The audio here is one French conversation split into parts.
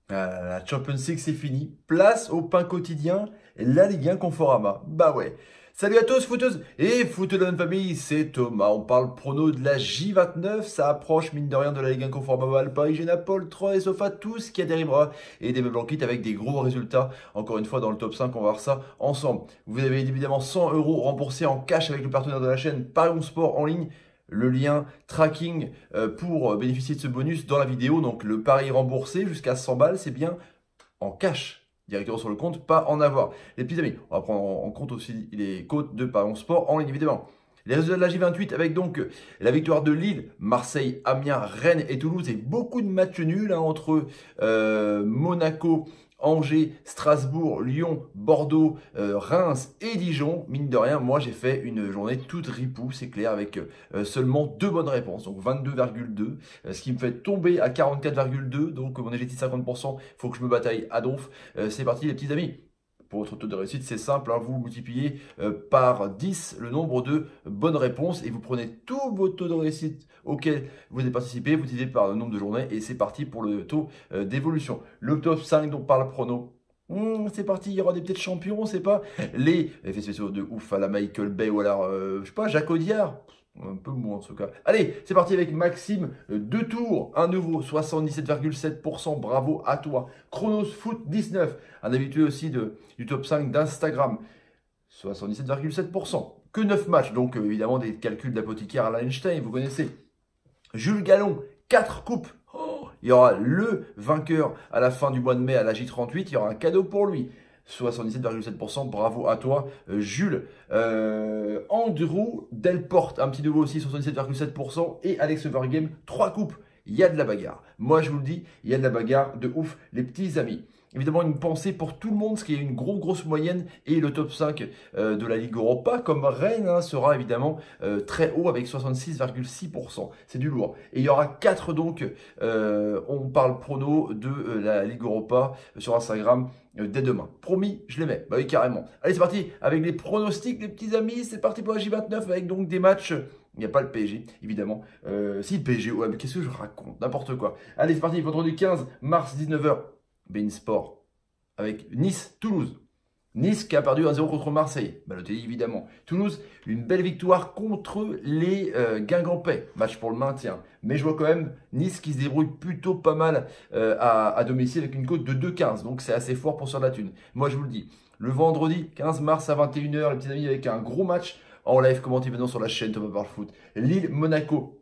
La Champions League, c'est fini. Place au pain quotidien, la Ligue 1 Conforama. Bah ouais. Salut à tous, footeuses et footeux de la même famille, c'est Thomas. On parle prono de la J29. Ça approche, mine de rien, de la Ligue 1 Conforama. Paris, Génapol, 3 et Sofa, tout ce qui a des rivera et des meubles en kit avec des gros résultats. Encore une fois, dans le top 5, on va voir ça ensemble. Vous avez évidemment 100 euros remboursés en cash avec le partenaire de la chaîne Paris Sport en ligne. Le lien tracking pour bénéficier de ce bonus dans la vidéo. Donc le pari remboursé jusqu'à 100 balles, c'est bien en cash directement sur le compte, pas en avoir. Les petits amis, on va prendre en compte aussi les cotes de Paris Sport en ligne évidemment. Les résultats de la J28 avec donc la victoire de Lille, Marseille, Amiens, Rennes et Toulouse et beaucoup de matchs nuls entre Monaco, Angers, Strasbourg, Lyon, Bordeaux, Reims et Dijon. Mine de rien, moi j'ai fait une journée toute ripou, c'est clair, avec seulement 2 bonnes réponses. Donc 22,2, ce qui me fait tomber à 44,2. Donc mon objectif 50%, il faut que je me bataille à donf. C'est parti les petits amis. Pour votre taux de réussite, c'est simple, hein, vous multipliez par 10 le nombre de bonnes réponses et vous prenez tous vos taux de réussite auxquels vous avez participé, vous divisez par le nombre de journées et c'est parti pour le taux d'évolution. Le top 5 dont parle Prono. C'est parti, il y aura des petits champions, on sait pas. Les effets spéciaux de ouf à la Michael Bay ou alors, je sais pas, Jacques Audiard. Un peu moins en ce cas. Allez, c'est parti avec Maxime. 2 tours, un nouveau, 77,7%. Bravo à toi. Chronos Foot 19, un habitué aussi du top 5 d'Instagram. 77,7%. Que 9 matchs, donc évidemment des calculs d'apothicaire à l'Einstein, vous connaissez. Jules Gallon, 4 coupes. Oh, il y aura le vainqueur à la fin du mois de mai à la J38. Il y aura un cadeau pour lui. 77,7%, bravo à toi, Jules. Andrew Delporte, un petit nouveau aussi, 77,7%. Et Alex Overgame, 3 coupes. Il y a de la bagarre. Moi, je vous le dis, il y a de la bagarre de ouf, les petits amis. Évidemment, une pensée pour tout le monde, ce qui est une grosse moyenne. Et le top 5 de la Ligue Europa, comme Rennes, hein, sera évidemment très haut avec 66,6%. C'est du lourd. Et il y aura 4 donc, on parle prono de la Ligue Europa sur Instagram dès demain. Promis, je les mets. Bah oui, carrément. Allez, c'est parti avec les pronostics, les petits amis. C'est parti pour la J29 avec donc des matchs. Il n'y a pas le PSG, évidemment. Si, le PSG, ouais, mais qu'est-ce que je raconte? N'importe quoi. Allez, c'est parti, vendredi 15 mars, 19h. Bein Sport avec Nice-Toulouse. Nice qui a perdu 1-0 contre Marseille. Balotelli évidemment. Toulouse, une belle victoire contre les Guingampais. Match pour le maintien. Mais je vois quand même Nice qui se débrouille plutôt pas mal à domicile avec une cote de 2,15. Donc c'est assez fort pour sur la thune. Moi je vous le dis. Le vendredi 15 mars à 21h, les petits amis, avec un gros match en live commenté maintenant sur la chaîne Thomas Parle Foot. Lille-Monaco.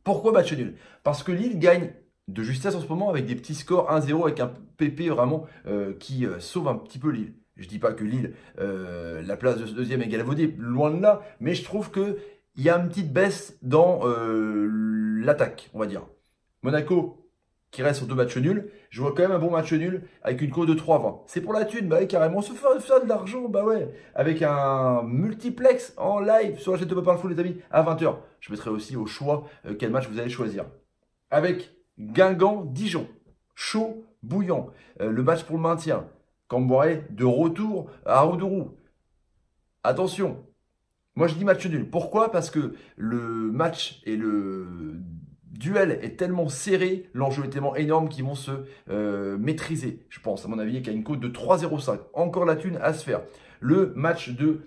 Pourquoi match nul? Parce que Lille gagne de justesse en ce moment avec des petits scores 1-0 avec un PP vraiment qui sauve un petit peu Lille. Je dis pas que Lille, la place de ce deuxième est galvaudée, loin de là, mais je trouve qu'il y a une petite baisse dans l'attaque, on va dire. Monaco qui reste sur 2 matchs nuls, je vois quand même un bon match nul avec une cote de 3,20. C'est pour la thune, bah ouais, carrément, se faire de l'argent, bah ouais, avec un multiplex en live sur la chaîne de Papa Foot, les amis, à 20h. Je mettrai aussi au choix quel match vous allez choisir. Avec Guingamp-Dijon, chaud, bouillant, le match pour le maintien. Camboiré de retour à Roudourou. Attention, moi je dis match nul. Pourquoi? Parce que le match et le duel est tellement serré, l'enjeu est tellement énorme qu'ils vont se maîtriser, je pense, à mon avis, qu'il y a une cote de 3,05. Encore la thune à se faire. Le match de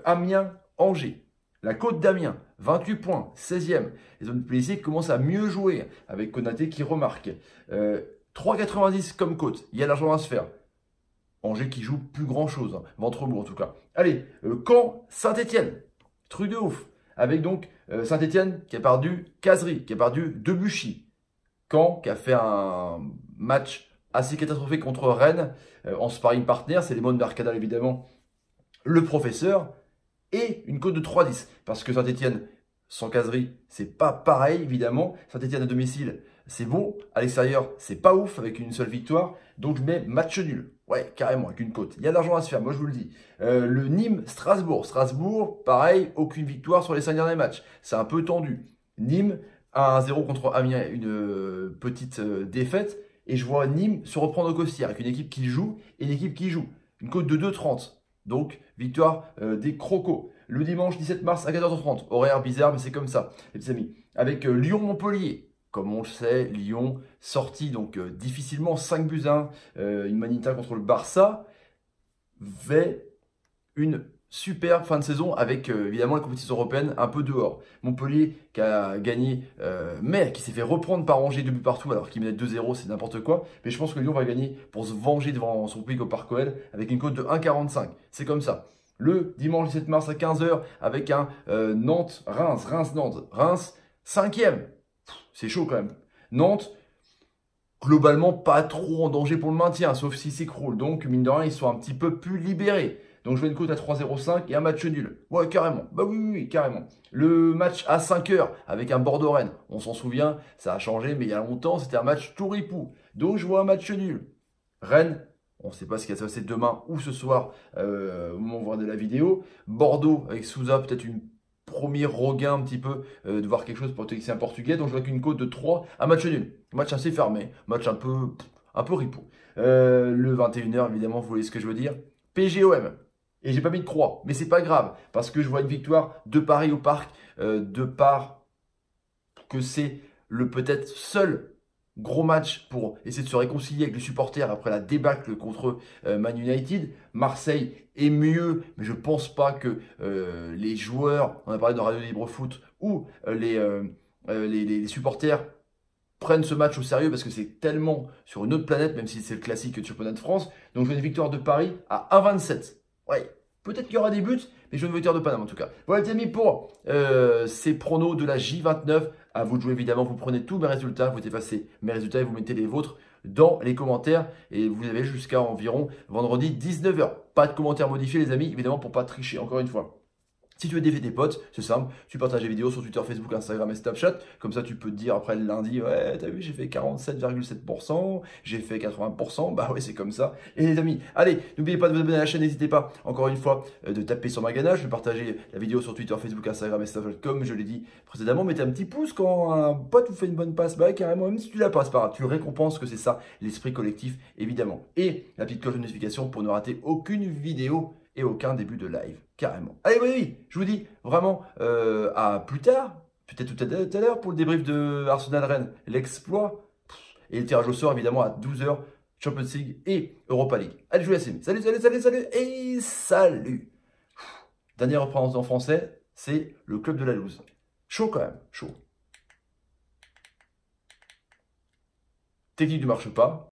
Amiens-Angers. La côte d'Amiens, 28 points, 16e. Les hommes de Pellissier commencent à mieux jouer, avec Konaté qui remarque. 3,90 comme côte, il y a l'argent à se faire. Angers qui joue plus grand chose, hein. Ventre mou en tout cas. Allez, Caen, Saint-Etienne, truc de ouf. Avec donc Saint-Etienne qui a perdu Cazerie, qui a perdu Debuchy. Caen qui a fait un match assez catastrophique contre Rennes en sparring partner, c'est les mots de Mercadal évidemment. Le professeur et une cote de 3,10. Parce que Saint-Etienne, sans Cazerie, c'est pas pareil évidemment. Saint-Etienne à domicile, c'est bon. À l'extérieur, c'est pas ouf avec une seule victoire. Donc je mets match nul. Ouais, carrément, avec une cote. Il y a de l'argent à se faire, moi je vous le dis. Le Nîmes-Strasbourg. Strasbourg, pareil, aucune victoire sur les 5 derniers matchs. C'est un peu tendu. Nîmes, 1-0 contre Amiens, une petite défaite. Et je vois Nîmes se reprendre au costière avec une équipe qui joue et une équipe qui joue. Une cote de 2,30. Donc, victoire des Crocos. Le dimanche 17 mars à 14h30. Horaire bizarre, mais c'est comme ça, les petits amis. Avec Lyon-Montpellier. comme on le sait, Lyon sorti donc difficilement 5-1, une Manita contre le Barça, fait une super fin de saison avec évidemment la compétition européenne un peu dehors. Montpellier qui a gagné, mais qui s'est fait reprendre par Angers 2 buts partout alors qu'il menait 2-0, c'est n'importe quoi. Mais je pense que Lyon va gagner pour se venger devant son public au Parc OL avec une cote de 1,45. C'est comme ça. Le dimanche 17 mars à 15 h avec un Nantes-Reims, Reims-Nantes, Reims 5e. C'est chaud quand même. Nantes, globalement, pas trop en danger pour le maintien, sauf s'ils s'écroulent. Donc, mine de rien, ils sont un petit peu plus libérés. Donc, je mets une cote à 3,05 et un match nul. Ouais, carrément. Bah oui, carrément. Le match à 5 h avec un Bordeaux-Rennes. On s'en souvient, ça a changé, mais il y a longtemps, c'était un match tout ripou. Donc, je vois un match nul. Rennes, on ne sait pas ce qui va se passer demain ou ce soir au moment où on voit de la vidéo. Bordeaux, avec Souza, peut-être une premier regain un petit peu de voir quelque chose pour c'est un Portugais. Donc, je vois qu'une cote de 3, un match nul. Match assez fermé, match un peu ripou. Le 21 h, évidemment, vous voyez ce que je veux dire. PGOM. Et j'ai pas mis de croix, mais c'est pas grave, parce que je vois une victoire de Paris au Parc, de part que c'est le peut-être seul gros match pour essayer de se réconcilier avec les supporters après la débâcle contre Man United. Marseille est mieux, mais je pense pas que les joueurs, on a parlé dans Radio Libre Foot, ou les supporters prennent ce match au sérieux parce que c'est tellement sur une autre planète, même si c'est le classique du championnat de France. Donc je veux une victoire de Paris à 1,27. Ouais, peut-être qu'il y aura des buts, mais je veux une victoire de Paname en tout cas. Voilà les amis pour ces pronos de la J29. À vous de jouer évidemment, vous prenez tous mes résultats, vous effacez mes résultats et vous mettez les vôtres dans les commentaires. Et vous avez jusqu'à environ vendredi 19 h. Pas de commentaires modifiés les amis, évidemment pour pas tricher encore une fois. Si tu veux défier tes potes, c'est simple, tu partages les vidéos sur Twitter, Facebook, Instagram et Snapchat. Comme ça, tu peux te dire après le lundi, ouais, t'as vu, j'ai fait 47,7%, j'ai fait 80%. Bah ouais, c'est comme ça. Et les amis, allez, n'oubliez pas de vous abonner à la chaîne, n'hésitez pas, encore une fois, de taper sur ma ganache, de partager la vidéo sur Twitter, Facebook, Instagram et Snapchat, comme je l'ai dit précédemment. Mettez un petit pouce quand un pote vous fait une bonne passe, bah carrément, même si tu la passes pas, tu récompenses que c'est ça, l'esprit collectif, évidemment. Et la petite cloche de notification pour ne rater aucune vidéo et aucun début de live, carrément. Allez, oui, je vous dis vraiment à plus tard, peut-être tout à l'heure pour le débrief de Arsenal-Rennes, l'exploit, et le tirage au sort évidemment à 12 h, Champions League et Europa League. Allez, je vous laisse. Salut, salut, salut, salut, et salut. Dernière représentation en français, c'est le club de la loose. Chaud quand même, chaud. Technique ne marche pas.